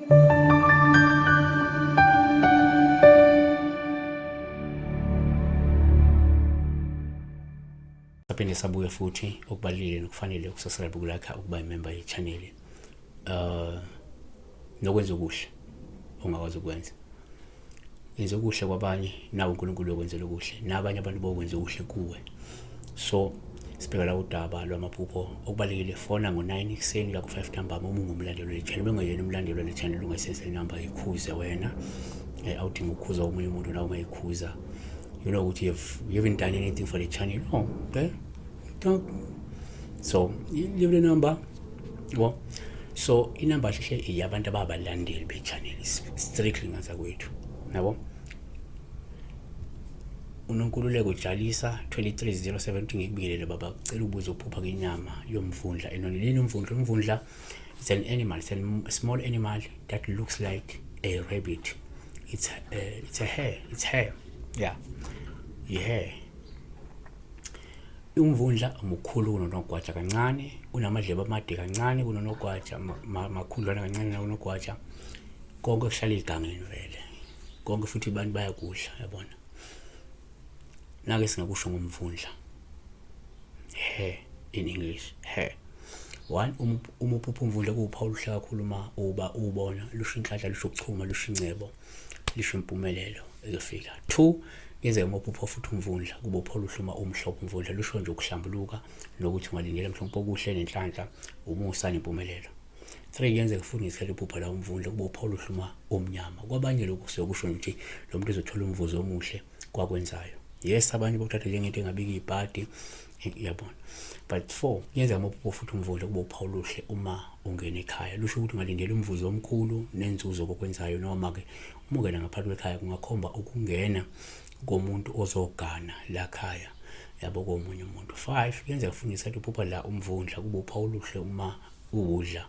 Saphinde sabuye futhi okubalulekile nokufanele ukusubscribe kulakha ukuba imember ye-channel nokwenza okuhle ongakwazi ukwenza. Yenza okuhle kwabanye nawe uNkulunkulu ukwenzela okuhle nabanye abantu bokwenza okuhle kuwe. So sibheka la udaba lwamaphupho okubalulekile fona ngo9 ekseni la ku5 ntambama uma ungumlandeli we-channel. Bengayena umlandeli wale-channel ungayisense number ikhuze wena awudinga ukukhuza omunye umuntu nawe ungayikhuza. You know what, you haven't done anything for the channel. Oh, okay. Don't. So leave the number. Well, so inamba hle iyabantu ababalandeli be-channel strictly ngazakwethu. Yabo? uNonkululeko Jalisa 23070 ngikubingelele baba, cela ubuze uphupha kwenyama yomvundla enonilini. Umvundla is an animal, it's a small animal that looks like a rabbit. It's a hair, it's hair. Yeah, yeah. Umvundla umukhulu kunonogwaja kancane, unamadlebe amade kancane kunonogwaja, makhudlwana kancane kunonogwaja. Konke kuhlala igangeni vele. Konke futhi abantu bayakudla, yabona. Nake singakusho ngomvundla. Hair in English, hair. One, umuphupha umvundla kuwuphawu oluhle kakhulu uma ubona lusho inhlanhla, lusho ukuchuma, lusho incebo, lisho impumelelo ezofika. Two, yenzeka umuphupha futhi umvundla kuba uphawu oluhle uma umhlophe umvundla, lusho nje ukuhlambuluka nokuthi ungalindela mhlawumbe okuhle nenhlanhla, umusa nempumelelo. Three, yenzeka futhi ngesikhathi uphupha la umvundla kuba uphawu oluhle uma omnyama. Kwabanye lokhu siyokusho ukuthi lo muntu uzothola umvuzo omuhle kwakwenzayo. Yes, abanye bokuthatha njengento engabika ibhadi, yabona. But four, yenzeka umuphupha futhi umvundla kuba uphawu oluhle uma ungena ekhaya, lusho ukuthi ungalindela umvuzo omkhulu nenzuzo kokwenzayo, noma ke uma ungena ngaphakathi kwekhaya kungakhomba ukungena komuntu ozogana la khaya, yabo, komunye umuntu. Five, yenzeka futhi ngesikhathi uphupha la umvundla kuba uphawu oluhle uma uwudla.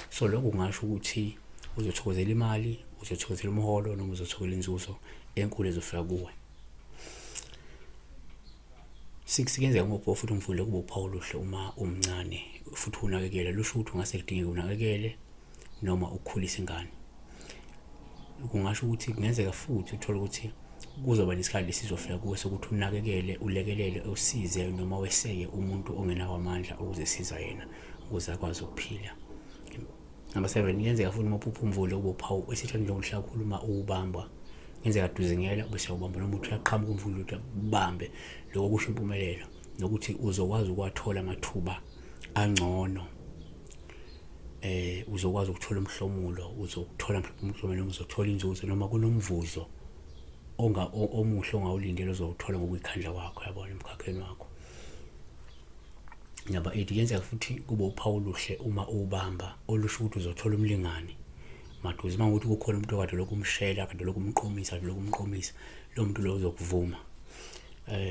So lokho kungasho ukuthi uzothokozela imali, uzothokozela umholo, noma uzothokozela inzuzo enkulu ezofika kuwe. Six, yenzeka umuphupha futhi umvundla kuba uphawu oluhle uma umncane futhi unakekele, lusho ukuthi ungase kudingeke unakekele noma ukukhulisa ingane. Kungasho ukuthi kungenzeka futhi uthola ukuthi kuzoba nesikhathi sizofika kuwe sokuthi unakekele, ulekelele, usize noma weseke umuntu ongenawo amandla ukuze siza yena ukuze akwazi ukuphila. Number 7, yenzeka futhi umuphupha umvundla kuba uphawu esithanda nje kakhulu uma uwubamba. Yenzeka duzingela bese ubamba noma uthi uyaqhamuka umvundla ukuthi ubambe, lokho kusho impumelelo nokuthi uzokwazi ukwathola amathuba angcono. Uzokwazi ukuthola umhlomulo, uzokuthola umhlomulo, uzothola inzuzo noma kunomvuzo omuhle ongawulindele uzowuthola ngokuyikhandla kwakho, yabona, emkhakheni wakho. Number 8, yenzeka futhi kuba uphawu oluhle uma ubamba, olusho ukuthi uzothola umlingani. Maduze mangukuthi kukhona umuntu okade lokumshela, kade lokumqomisa, lo muntu lo uzokuvuma.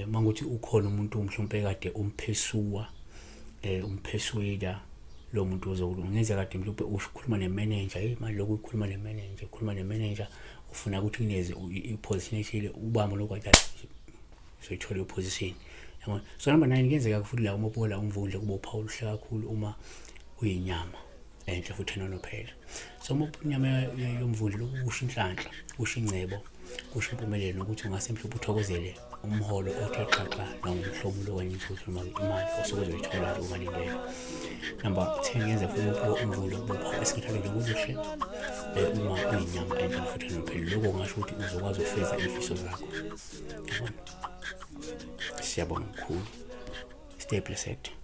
Mangukuthi ukhona umuntu mhlawumbe kade umphesuwa, umphesuida, lo muntu uzokungenzeka kade mhlawumbe ukhuluma nemanager, manje lokhu ukhuluma nemanager ufuna ukuthi ineze iposition ethile, ubamba lokwathi soyithola iposition, yabona. So number 9, kuyenzeka futhi la umuphupha la umvundla kuba uphawu oluhle kakhulu uma uyinyama enhle futhi enonophela. So umuphupha inyama yomvundla lokhu kusho inhlanhla, kusho incebo, kusho impumelelo nokuthi ungase mhlawumbe uthokozele umholo othe xaxa noma umhlomulo okanye inzuzo noma imali osuke uzoyithola nje ungalindele. Number 10, yenza futhi umvundla kuba uphawu esikhathini lokuhle uma uyinyama enhle futhi enonophela. Lokho kungasho ukuthi uzokwazi ukufeza izifiso zakho. Siyabonga kakhulu. Stay blessed.